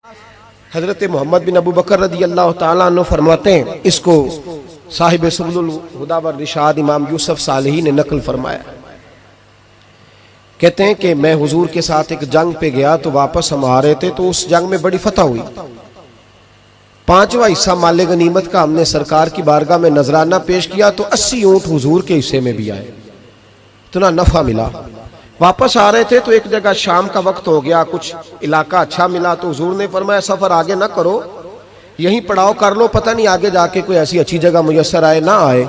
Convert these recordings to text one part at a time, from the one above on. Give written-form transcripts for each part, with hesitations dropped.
हजरत मोहम्मद बिन अबू बकर रदी अल्लाह ताला अन्हु फरमाते हैं, इसको साहिब सुबुलुल हुदा व रिशाद इमाम यूसुफ सालेही ने नकल फरमाया। कहते हैं कि मैं हुजूर के साथ एक जंग पे गया तो वापस हम आ रहे थे, तो उस जंग में बड़ी फतह हुई। 5वां हिस्सा माले गनीमत का हमने सरकार की बारगाह में नजराना पेश किया तो 80 ऊंट हुजूर के हिस्से में भी आए, इतना नफा मिला। वापस आ रहे थे तो एक जगह शाम का वक्त हो गया, कुछ इलाका अच्छा मिला तो हुजूर ने फरमाया सफर आगे ना करो, यहीं पड़ाव कर लो, पता नहीं आगे जाके कोई ऐसी अच्छी जगह मुयस्सर आए ना आए।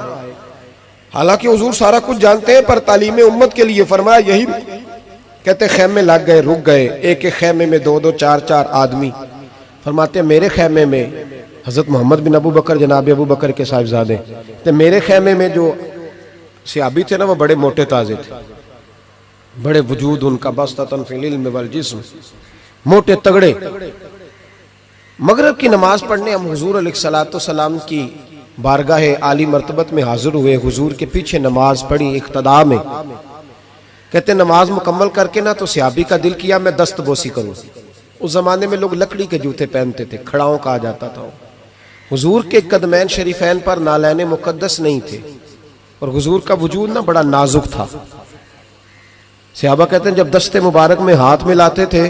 हालांकि हुजूर सारा कुछ जानते हैं, पर तालीम उम्मत के लिए फरमाया यही। कहते खेमे लग गए, रुक गए। एक एक खेमे में 2-2 4-4 आदमी। फरमाते मेरे खेमे में हजरत मोहम्मद बिन अबू बकर जनाब अबू बकर के साहिबजादे, तो मेरे खेमे में जो सहाबी थे ना वो बड़े मोटे ताजे थे, बड़े वजूद उनका, बस्ततन फिल इल्म वल जिस्म, मोटे तगड़े। मगरिब की नमाज पढ़ने हम हुजूर अलैहिस्सलातु सलाम की बारगाह आली मर्तबत में हाजिर हुए। हुजूर के पीछे नमाज पढ़ी इक्तदा में। कहते नमाज मुकम्मल करके ना तो सहाबी का दिल किया मैं दस्तबोसी करूं। उस जमाने में लोग लकड़ी के जूते पहनते थे, खड़ाओं कहा जाता था। हुजूर के कदमैन शरीफैन पर नालैन मुकद्दस नहीं थे और हुजूर का वजूद ना बड़ा नाजुक था। सहाबा कहते हैं जब दस्ते मुबारक में हाथ मिलाते थे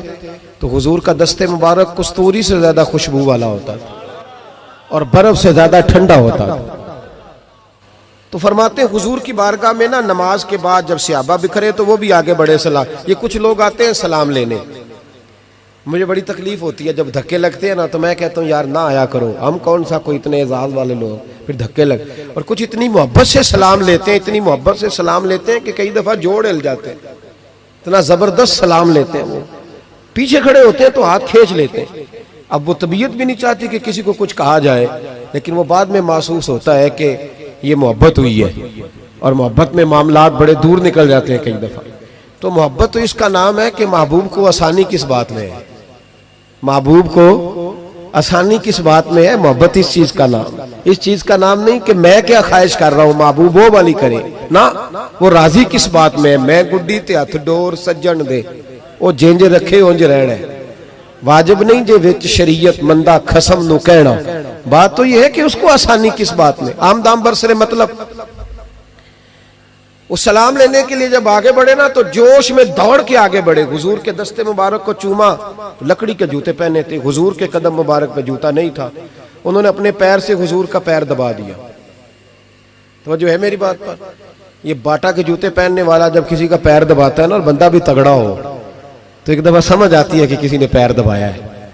तो हुजूर का दस्ते मुबारक कस्तूरी से ज्यादा खुशबू वाला होता था और बर्फ से ज्यादा ठंडा होता था। तो फरमाते हैं हुजूर की बारगाह में ना नमाज के बाद जब सहाबा बिखरे तो वो भी आगे बढ़े सलाम। ये कुछ लोग आते हैं सलाम लेने, मुझे बड़ी तकलीफ होती है जब धक्के लगते हैं ना, तो मैं कहता हूँ यार ना आया करो, हम कौन सा कोई इतने एजाज वाले लोग, फिर धक्के लग। और कुछ इतनी मोहब्बत से सलाम लेते हैं, इतनी मोहब्बत से सलाम लेते हैं कि कई दफा जोड़ हिल जाते हैं, इतना जबरदस्त सलाम लेते हैं। वो पीछे खड़े होते हैं तो हाथ खींच लेते हैं। अब वो तबीयत भी नहीं चाहती कि किसी को कुछ कहा जाए, लेकिन वो बाद में महसूस होता है कि ये मोहब्बत हुई है और मोहब्बत में मामलात बड़े दूर निकल जाते हैं कई दफा। तो मोहब्बत तो इसका नाम है कि महबूब को आसानी किस बात में है, महबूब को आसानी किस बात में है। मोहब्बत इस चीज का नाम, इस चीज का नाम नहीं कि मैं क्या ख्वाहिश कर रहा हूं, महबूब वो वाली करे ना। वो राजी किस बात में है, मैं गुड्डी ते हथ डोर सज्जन दे, वो जिंज रखे उंज रहना है। वाजिब नहीं जे विच शरीयत मंदा खसम नु कहना। बात तो ये है कि उसको आसानी किस बात में, आम दाम बरसरे मतलब। वो सलाम लेने के लिए जब आगे बढ़े ना तो जोश में दौड़ के आगे बढ़े। हुजूर के दस्ते मुबारक को चूमा, लकड़ी के जूते पहने थे, हुजूर के कदम मुबारक पे जूता नहीं था। उन्होंने अपने पैर से हुजूर का पैर दबा दिया। तो जो है मेरी बात पर, ये बाटा के जूते पहनने वाला जब किसी का पैर दबाता है ना और बंदा भी तगड़ा हो तो एक दफा समझ आती है कि किसी ने पैर दबाया है।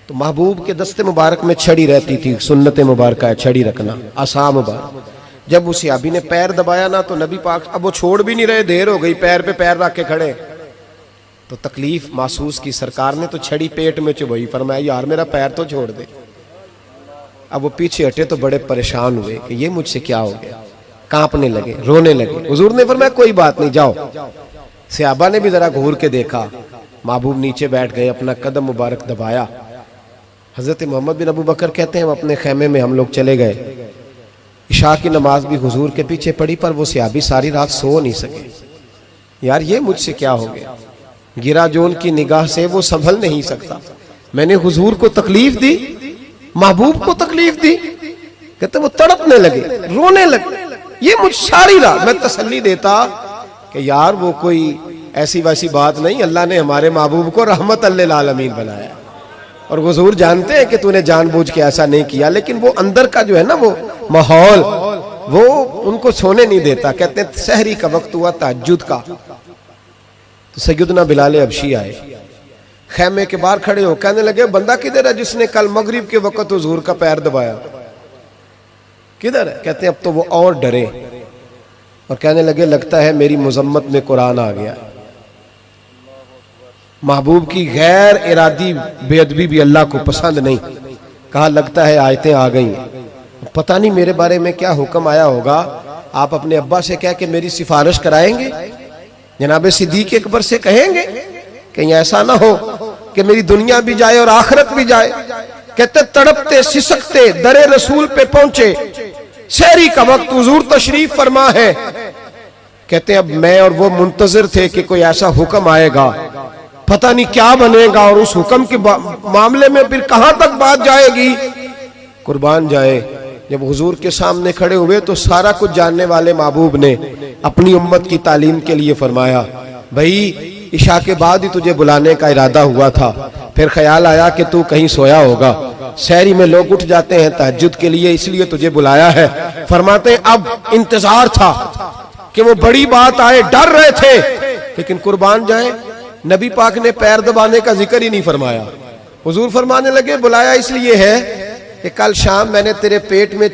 तो महबूब के दस्ते मुबारक में छड़ी रहती थी, सुन्नत मुबारक है छड़ी रखना, आसा मुबारक। जब उस सहाबी ने पैर दबाया ना तो नबी पाक, अब वो छोड़ भी नहीं रहे, देर हो गई, पैर पे पैर रख के खड़े, तो तकलीफ महसूस की। सरकार ने तो छड़ी पेट में चुभई, फरमाया यार मेरा पैर तो छोड़ दे। अब वो पीछे हटे तो बड़े परेशान हुए कि ये मुझसे क्या हो गया, कांपने लगे, रोने लगे। हुजूर ने फरमाया कोई बात नहीं जाओ। सहाबा ने भी जरा घूर के देखा, महबूब नीचे बैठ गए, अपना कदम मुबारक दबाया। हजरत मोहम्मद बिन अबू बकर कहते हैं हम अपने खेमे में हम लोग चले गए। इशा की नमाज भी हुजूर के पीछे पड़ी, पर वो सहाबी सारी रात सो नहीं सके। यार ये मुझसे क्या हो गया, गिरा जो उनकी निगाह से वो संभल नहीं सकता। मैंने हुजूर को तकलीफ दी, महबूब को तकलीफ दी। कहते वो तड़पने लगे, रोने लगे। ये मुझ सारी रात मैं तसल्ली देता कि यार वो कोई ऐसी वैसी बात नहीं, अल्लाह ने हमारे महबूब को रहमत लिल आलमीन बनाया और हुजूर जानते हैं कि तूने जानबूझ के ऐसा नहीं किया। लेकिन वो अंदर का जो है ना वो माहौल, वो उनको सोने नहीं देता। कहते हैं सहरी का वक्त हुआ तहज्जुद का, तो सैयदना बिलाल हबशी आए, खेमे के बाहर खड़े हो, कहने लगे बंदा किधर है जिसने कल मगरिब के वक्त हुजूर का पैर दबाया, किधर है? कहते हैं अब तो वो और डरे और कहने लगे लगता है मेरी मुजम्मत में कुरान आ गया। महबूब की गैर इरादी बेअदबी भी अल्लाह को पसंद नहीं। कहा लगता है आयतें आ गई, पता नहीं मेरे बारे में क्या हुक्म आया होगा। आप अपने अब्बा से कह के मेरी सिफारिश कराएंगे, जनाब सिद्दीक अकबर से कहेंगे, कहीं ऐसा ना हो कि मेरी दुनिया भी जाए और आखिरत भी जाए। कहते तड़पते सिसकते दरे रसूल पे पहुंचे, सहरी का वक्त, हुजूर तशरीफ फरमा है। कहते अब मैं और वो मुंतजिर थे कि कोई ऐसा हुक्म आएगा। पता नहीं क्या बनेगा और उस हुक्म के मामले में फिर कहां तक बात जाएगी। कुर्बान जाए, जब हुजूर के सामने खड़े हुए तो सारा कुछ जानने वाले महबूब ने अपनी उम्मत की तालीम के लिए फरमाया, भाई इशा के बाद ही तुझे बुलाने का इरादा हुआ था, फिर ख्याल आया कि तू कहीं सोया होगा, सहरी में लोग उठ जाते हैं तहज्जुद के लिए, इसलिए तुझे बुलाया है। फरमाते हैं अब इंतजार था कि वो बड़ी बात आए, डर रहे थे, लेकिन कुर्बान जाए नबी पाक ने पैर दबाने का जिक्र ही नहीं फरमाया। हुजूर फरमाने लगे बुलाया इसलिए है कि कल शाम मैंने तेरे पेट में